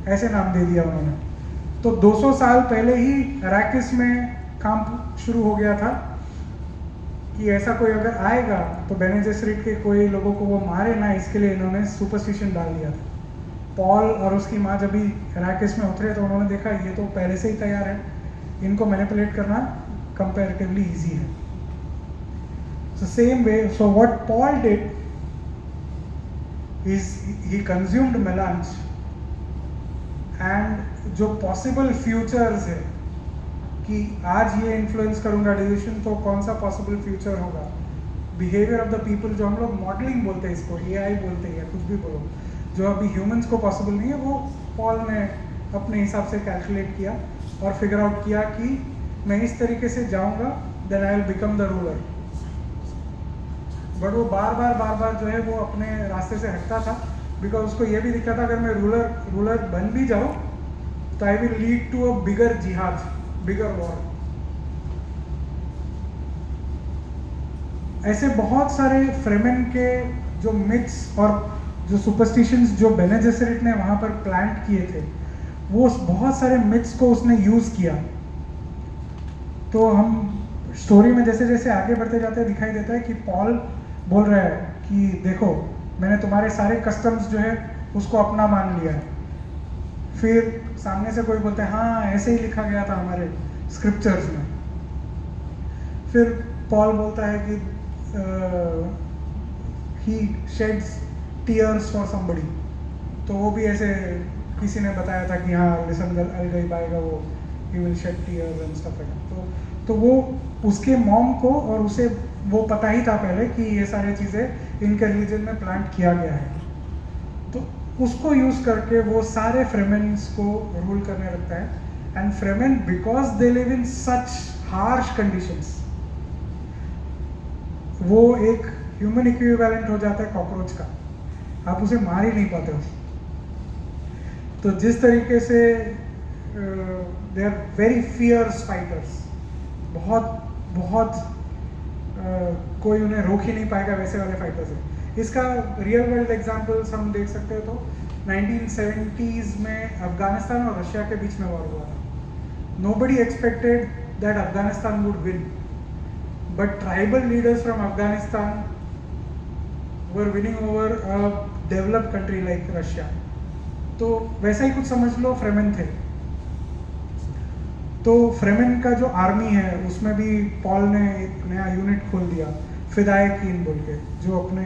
ऐसे नाम दे दिया उन्होंने। तो 200 साल पहले ही अराकिस में काम शुरू हो गया था कि ऐसा कोई अगर आएगा तो बेने जेसरिट के कोई लोगों को वो मारे ना, इसके लिए इन्होंने सुपरस्टिशन डाल दिया था। पॉल और उसकी माँ जब भी अराकिस में उतरे तो उन्होंने देखा ये तो पहले से ही तैयार है, इनको मैनिपुलेट करना कंपैरेटिवली इजी है। So same way, so what Paul did is he consumed melange and जो पॉसिबल फ्यूचर्स है कि आज ये इन्फ्लुएंस करूंगा डिसीजन, तो कौन सा पॉसिबल फ्यूचर होगा। बिहेवियर ऑफ द पीपल, जो हम लोग मॉडलिंग बोलते हैं, इसको एआई बोलते हैं या कुछ भी बोलो, जो अभी ह्यूमंस को पॉसिबल नहीं है, वो पॉल ने अपने हिसाब से कैलकुलेट किया और फिगर आउट किया कि मैं इस तरीके से जाऊंगा, then I will become the ruler. But वो बार बार जो है वो अपने रास्ते से हटता था, बिकॉज उसको ये भी दिखा था अगर मैं रूलर बन भी जाऊँ तो I will lead to a bigger जिहाद, बिगर वॉर। ऐसे बहुत सारे फ्रेमेन के जो मिथ्स और जो सुपरस्टिशंस जो बेने जेसरिट ने वहाँ पर प्लांट किए थे, वो बहुत सारे मिथ्स को उसने यूज़ किया। तो हम स्टोरी में जैसे जैसे आगे बढ़ते जाते दिखाई देता है कि पॉल बोल रहा है कि देखो मैंने तुम्हारे सारे कस्टम्स जो है उसको अपना मान लिया है। फिर सामने से कोई बोलता है हाँ ऐसे ही लिखा गया था हमारे स्क्रिप्चर्स में। फिर पॉल बोलता है कि ही शेड्स टीयर्स फॉर समबडी, तो वो भी ऐसे किसी ने बताया था कि हाँ लिसन अल गाइब आएगा, वो ही will shed tears and stuff like that. तो वो उसके मॉम को और उसे वो पता ही था पहले कि ये सारी चीज़ें इनके रिलीजन में प्लांट किया गया है। उसको यूज़ करके वो सारे फ्रेमेन्स को रूल करने लगता है। And Fremen because they live in such harsh conditions, वो एक ह्यूमन इक्विवेलेंट हो जाता है कॉकरोच का, आप उसे मार ही नहीं पाते हो। तो जिस तरीके से they are very fierce fighters, बहुत बहुत कोई उन्हें रोक ही नहीं पाएगा, वैसे वाले फाइटर्स हैं। इसका रियल वर्ल्ड एग्जांपल्स हम देख सकते हो तो 1970s में अफगानिस्तान और रशिया के बीच में वॉर हुआ था। Nobody expected that Afghanistan would win, but tribal leaders from Afghanistan were winning over a developed country like Russia. तो वैसा ही कुछ समझ लो फ्रेमेन थे। तो फ्रेमेन का जो आर्मी है उसमें भी पॉल ने एक नया यूनिट खोल दिया, फिदायकीन बोल के, जो अपने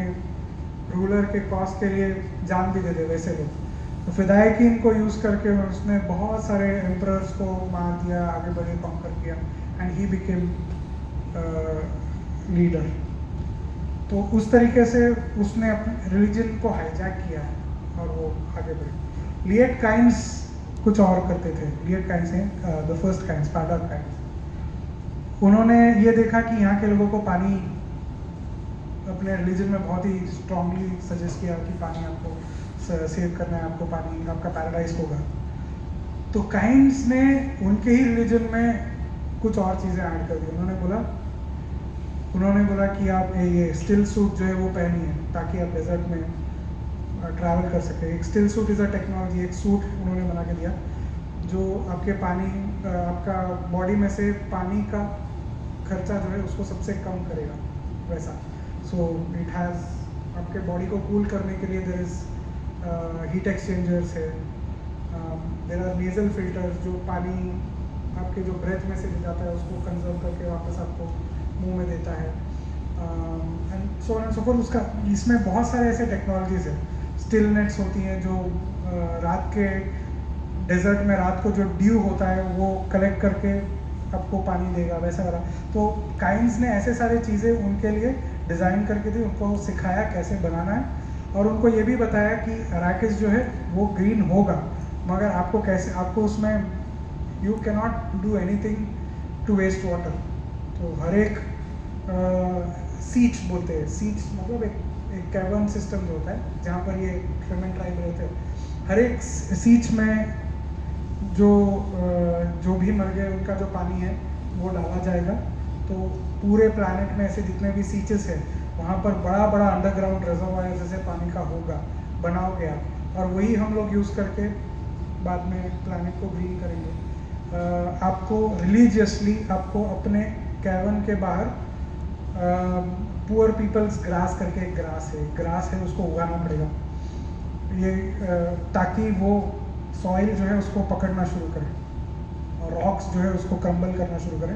रूलर के कॉज के लिए जान भी दे दे वैसे लोग। तो फिदायकीन को यूज़ करके उसने बहुत सारे एम्परर्स को मार दिया, आगे बढ़े, कॉन्कर किया, एंड ही बिकेम लीडर। तो उस तरीके से उसने अपने रिलीजन को हाईजैक किया है और वो आगे बढ़े। लिएट काइंस कुछ और करते थे। लिएट काइंस हैं the first coins, father coins. उन्होंने ये देखा कि यहाँ के लोगों को पानी, अपने रिलीजन में बहुत ही स्ट्रांगली सजेस्ट किया कि पानी आपको सेव करना है, आपको पानी आपका पैराडाइज होगा। तो काइंस ने उनके ही रिलीजन में कुछ और चीज़ें ऐड कर दी। उन्होंने बोला कि आप ये स्टिल सूट जो है वो पहनिए ताकि आप डेजर्ट में ट्रैवल कर सके। एक still suit is a technology, एक सूट उन्होंने बना के दिया जो आपके पानी, आपका बॉडी में से पानी का खर्चा जो है उसको सबसे कम करेगा वैसा। सो इट हैज़, आपके बॉडी को कूल करने के लिए देयर इज़ हीट एक्सचेंजर्स है, देयर आर नेजल फिल्टर्स जो पानी आपके जो ब्रेथ में से ले जाता है उसको कंजर्व करके वापस आपको मुंह में देता है, and so on and so fourth. उसका इसमें बहुत सारे ऐसे टेक्नोलॉजीज है। स्टिल नेट्स होती हैं जो रात के डेजर्ट में रात को जो ड्यू होता है वो कलेक्ट करके आपको पानी देगा, वैसा वाला। तो काइंस ने ऐसे सारे चीज़ें उनके लिए डिज़ाइन करके दी, उनको सिखाया कैसे बनाना है, और उनको ये भी बताया कि अराकिस जो है वो ग्रीन होगा, मगर आपको कैसे, आपको उसमें you can not do anything to waste water. तो हर एक सीच बोलते हैं, सीच मतलब एक कैवर्न सिस्टम जो होता है जहाँ पर ये फ्रेमेन ट्राइब रहते हैं, हर एक सीच में जो भी मर गए उनका जो पानी है वो डाला जाएगा। तो पूरे प्लैनेट में ऐसे जितने भी सीचेस हैं वहाँ पर बड़ा बड़ा अंडरग्राउंड रिजर्वायर जैसे पानी का होगा, बनाओगे आप, और वही हम लोग यूज़ करके बाद में प्लैनेट को ग्रीन करेंगे। आपको रिलीजियसली आपको अपने कैवन के बाहर पुअर पीपल्स ग्रास करके एक ग्रास है उसको उगाना पड़ेगा, ये ताकि वो सॉइल जो है उसको पकड़ना शुरू करे और रॉक्स जो है उसको क्रम्बल करना शुरू करे,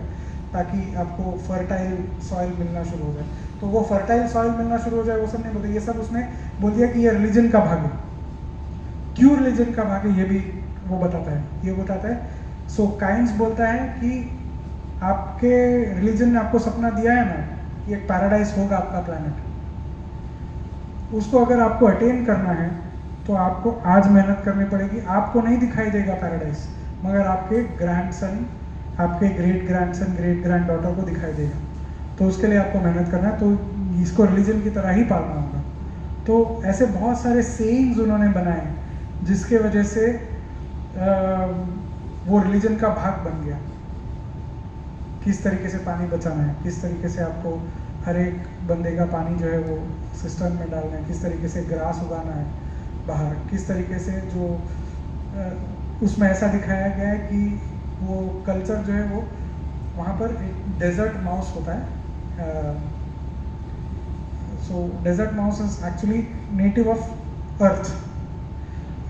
ताकि आपको फर्टाइल सॉइल मिलना शुरू हो जाए। तो वो फर्टाइल सॉइल मिलना शुरू हो जाए वो सब नहीं बोलते, ये सब उसने बोल दिया कि ये रिलीजन का भाग है। क्यों रिलीजन का भाग है ये भी वो बताता है, ये बताता है। सो काइंस बोलता है कि आपके रिलीजन ने आपको सपना दिया है ना कि एक पैराडाइज होगा आपका प्लैनेट, उसको अगर आपको अटेन करना है तो आपको आज मेहनत करनी पड़ेगी। आपको नहीं दिखाई देगा पैराडाइज, मगर आपके ग्रैंडसन, आपके great grandson, great grand daughter को दिखाई देगा। तो उसके लिए आपको मेहनत करना है, तो इसको रिलीजन की तरह ही पालना होगा। तो ऐसे बहुत सारे सेइंग्स उन्होंने बनाए जिसके वजह से वो रिलीजन का भाग बन गया। किस तरीके से पानी बचाना है, किस तरीके से आपको हर एक बंदे का पानी जो है वो सिस्टम में डालना है, किस तरीके से ग्रास उगाना है बाहर, किस तरीके से जो उसमें ऐसा दिखाया गया है कि वो कल्चर जो है वो वहाँ पर एक डेजर्ट माउस होता है। So desert mouse is actually native of Earth,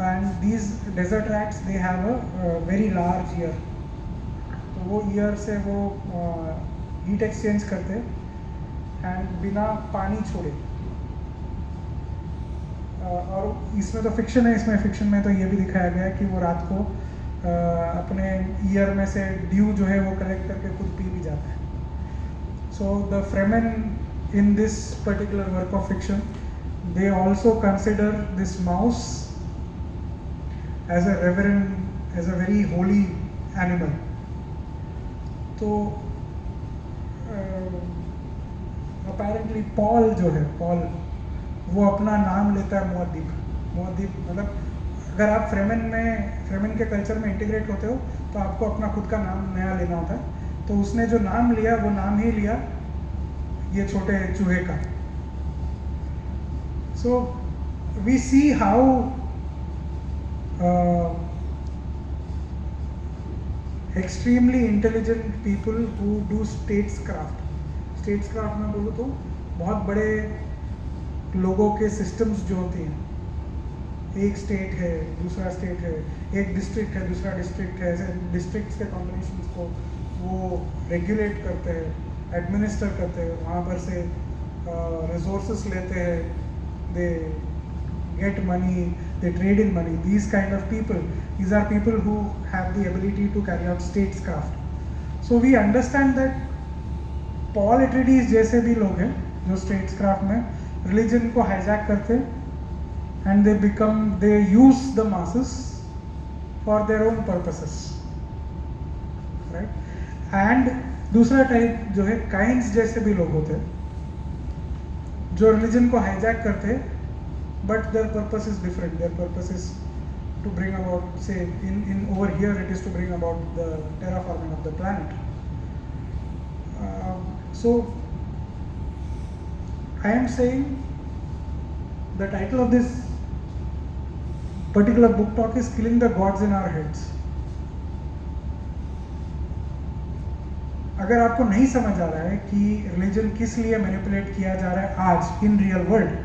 and these desert rats they have a very large ear. तो वो ईयर से वो हीट एक्सचेंज करते एंड बिना पानी छोड़े। और इसमें तो फिक्शन है, इसमें फिक्शन में तो ये भी दिखाया गया है कि वो रात को अपने ईयर में से ड्यू जो है वो कलेक्ट करके खुद पी भी जाता है। So the Fremen in this particular work of fiction, they also consider this mouse as a reverend, as a very holy animal. तो अपेरेंटली पॉल जो है, पॉल वो अपना नाम लेता है मुअद्दिब. मुअद्दिब मतलब अगर आप फ्रेमन के कल्चर में इंटीग्रेट होते हो तो आपको अपना खुद का नाम नया लेना होता है. तो उसने जो नाम लिया वो नाम ही लिया ये छोटे चूहे का. So we see how extremely intelligent people who do statescraft. statescraft में बोलूँ तो बहुत बड़े लोगों के systems जो होती हैं, एक स्टेट है दूसरा स्टेट है, एक डिस्ट्रिक्ट है दूसरा डिस्ट्रिक्ट है, ऐसे डिस्ट्रिक्ट्स के कॉम्बिनेशंस को वो रेगुलेट करते हैं, एडमिनिस्टर करते हैं, वहाँ पर से रिसोर्सेस लेते हैं, दे get money, they trade in money. These kind of people, these are people who have the ability to carry out statescraft. So we understand that Paul Atreides जैसे भी लोग हैं जो statescraft में religion को hijack करते हैं and they use the masses for their own purposes, right? And दूसरा टाइप जो है काइंस जैसे भी लोग होते हैं जो religion को hijack करते हैं, but their purpose is different. Their purpose is to bring about, say, in over here it is to bring about the terraforming of the planet. So I am saying the title of this particular book talk is Killing the Gods in Our Heads. अगर आपको नहीं समझ आ रहा है कि religion किस लिए manipulate किया जा रहा है आज in real world,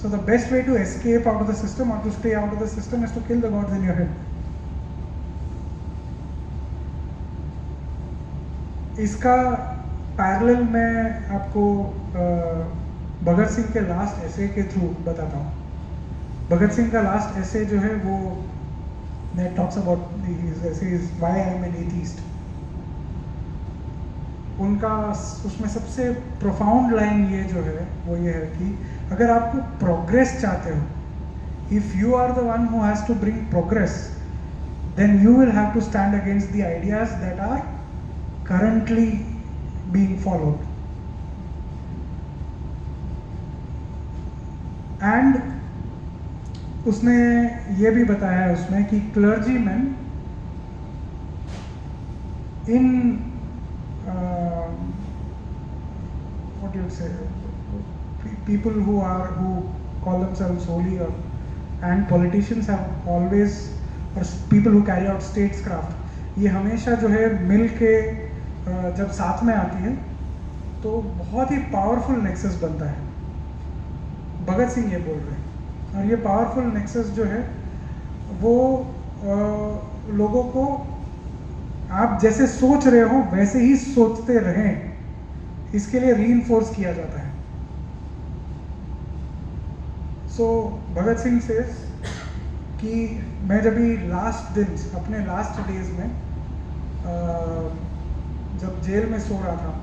so the best way to escape out of the system or to stay out of the system is to kill the gods in your head. इसका पैरेलल मैं आपको भगत सिंह के लास्ट एसे के थ्रू बताता हूँ. भगत सिंह का last एसे जो है वो that talks about his essay is why I am an atheist. उनका उसमें सबसे प्रोफाउंड लाइन ये जो है वो ये है कि अगर आपको प्रोग्रेस चाहते हो, if you are the one who has to bring progress, then you will have to stand against the ideas that are currently being followed. And उसने ये भी बताया है उसमें कि clergyman in what you would say, people who call themselves holy and politicians have always, or people who carry out statescraft, ये हमेशा जो है मिल के जब साथ में आती है तो बहुत ही पावरफुल नेक्सस बनता है. भगत सिंह ये बोल रहे हैं, और ये पावरफुल नेक्सस जो है वो लोगों को आप जैसे सोच रहे हो वैसे ही सोचते रहें, इसके लिए रीइंफोर्स किया जाता है. सो भगत सिंह सेज कि मैं जब भी लास्ट दिन अपने लास्ट डेज में जब जेल में सो रहा था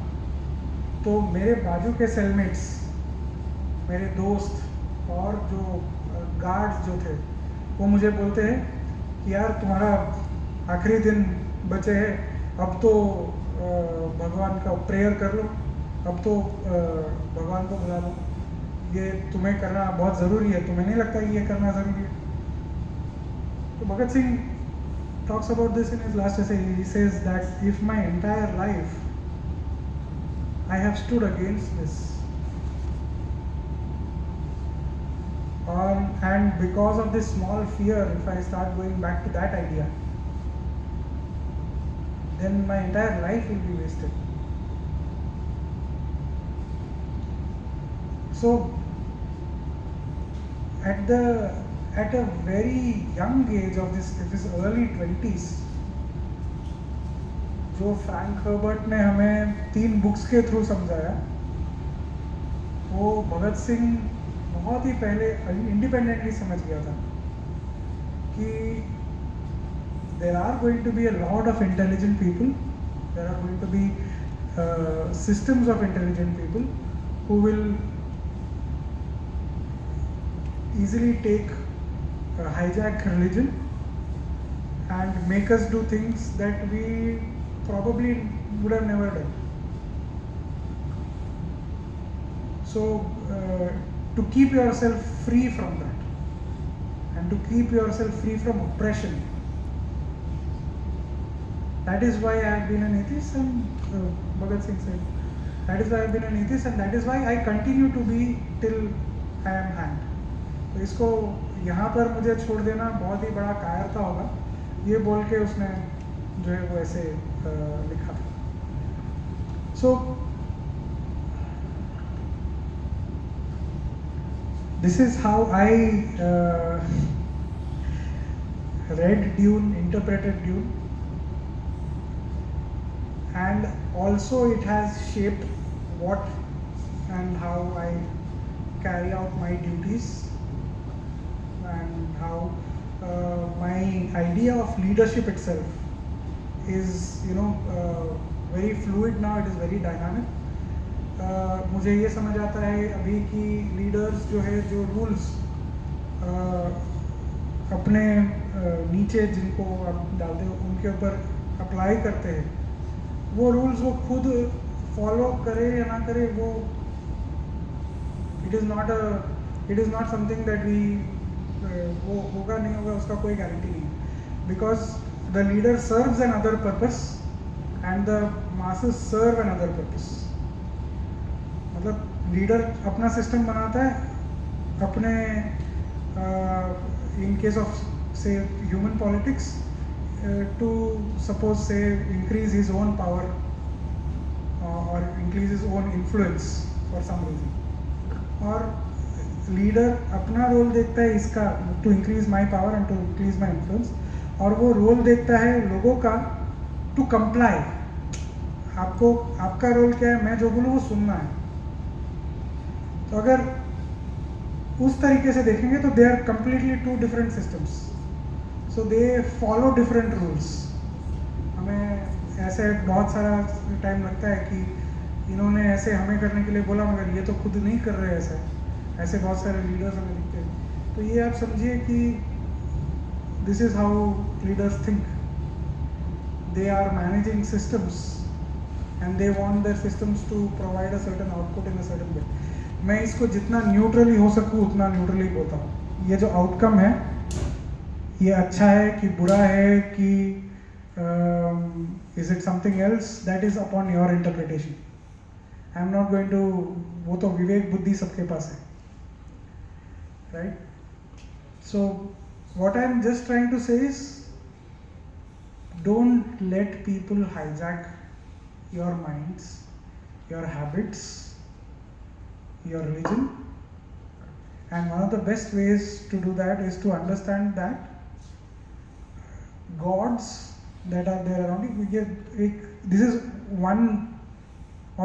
तो मेरे बाजू के सेलमेट्स, मेरे दोस्त और जो गार्ड्स जो थे वो मुझे बोलते हैं कि यार तुम्हारा आखिरी दिन बचे हैं, अब तो भगवान का प्रेयर कर लो, अब तो भगवान को बुला लो, ये तुम्हें करना बहुत ज़रूरी है, तुम्हें नहीं लगता ये करना ज़रूरी है. तो Bhagat Singh talks about this in his last essay. He says that if my entire life I have stood against this, and because of this small fear, if I start going back to that idea, then my entire life will be wasted. So at a very young age of his early 20s, जो Frank Herbert ने हमें 3 books के through समझाया, वो भगत सिंह बहुत ही पहले independently समझ गया था कि there are going to be a lot of intelligent people, there are going to be systems of intelligent people who will easily take hijack religion and make us do things that we probably would have never done. So to keep yourself free from that and to keep yourself free from oppression, that is why I have been an atheist, and Bhagat Singh said, that is why I have been an atheist and that is why I continue to be till I am hanged. तो इसको यहाँ पर मुझे छोड़ देना बहुत ही बड़ा कायरता होगा, ये बोल के उसने जो है वो ऐसे लिखा था. So this is how I read Dune, interpreted Dune, and also it has shaped what and how I carry out my duties and how my idea of leadership itself is, you know, very fluid now. It is very dynamic. मुझे ये समझ आता है अभी कि leaders जो है, जो रूल्स अपने नीचे जिनको आप डालते हो उनके ऊपर अप्लाई करते हैं, वो रूल्स वो खुद फॉलो करे या ना करे, वो it is not something that we, वो होगा नहीं होगा उसका कोई गारंटी नहीं है, because the leader serves another purpose and the masses serve another purpose. मतलब लीडर अपना सिस्टम बनाता है अपने, in case of say human politics, to suppose say increase his own power और increase his own influence for some reason, और leader अपना role देखता है इसका, to increase my power and to increase my influence, और वो role देखता है लोगों का टू कंप्लाई. आपको आपका रोल क्या है, मैं जो बोलूँ वो सुनना है. तो अगर उस तरीके से देखेंगे तो they are completely two different systems, so they follow different rules. हमें ऐसे बहुत सारा टाइम लगता है कि इन्होंने ऐसे हमें करने के लिए बोला मगर ये तो खुद नहीं कर रहे ऐसे बहुत सारे लीडर्स हमें दिखते हैं. तो ये आप समझिए कि this is how leaders think. They are managing systems and they want their systems to provide a certain output in a certain way. मैं इसको जितना न्यूट्रली हो सकूँ उतना न्यूट्रली बोलता हूँ. ये जो आउटकम है ये अच्छा है कि बुरा है कि is it something else, that is upon your interpretation. I am not going to, वो तो विवेक बुद्धि सबके पास है, right. So what I am just trying to say is, don't let people hijack your minds, your habits, your religion. And one of the best ways to do that is to understand that gods that are there around you, this is one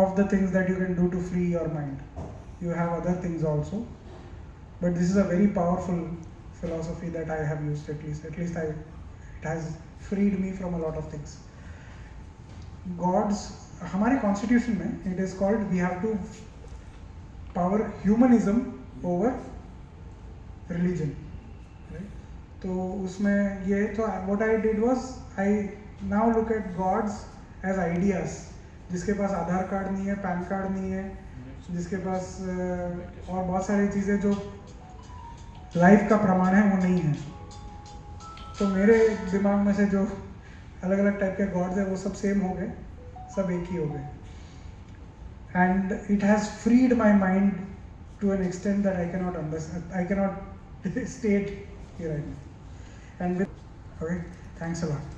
of the things that you can do to free your mind. You have other things also, but this is a very powerful philosophy that I have used, at least it has freed me from a lot of things. Gods, हमारे constitution में it is called, we have to power humanism over religion, right? तो उसमें ये तो what I did was I now look at gods as ideas, जिसके पास आधार card नहीं है, pan card नहीं है, जिसके पास और बहुत सारी चीज़ें जो लाइफ का प्रमाण है वो नहीं है. तो मेरे दिमाग में से जो अलग अलग टाइप के गॉड्स है वो सब सेम हो गए, सब एक ही हो गए. And it has freed my mind to an extent that I cannot understand, I cannot state here right now. And with, okay, thanks a lot.